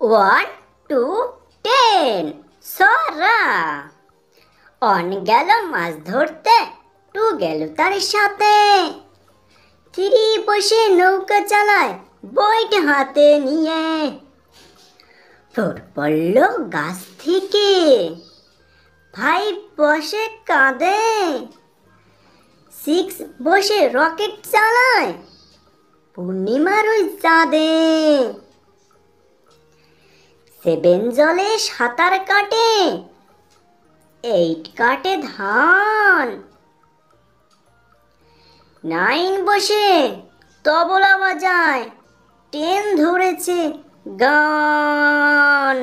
One two 10 সরা। On গেল মাছ ধরতে, টু গেল তার সাথে। থ্রি বসে নৌকা চালায় বইট হাতে নিয়ে। ফোর পড়ল গাছ থেকে, ফাইভ বসে কাঁদে। সিক্স বসে রকেট চালায় পূর্ণিমার ওই চাঁদে। সেভেন জলে সাঁতার কাটে, এইট কাটে ধান। নাইন বসে তবলা বাজায়, 10 ধরেছে গান।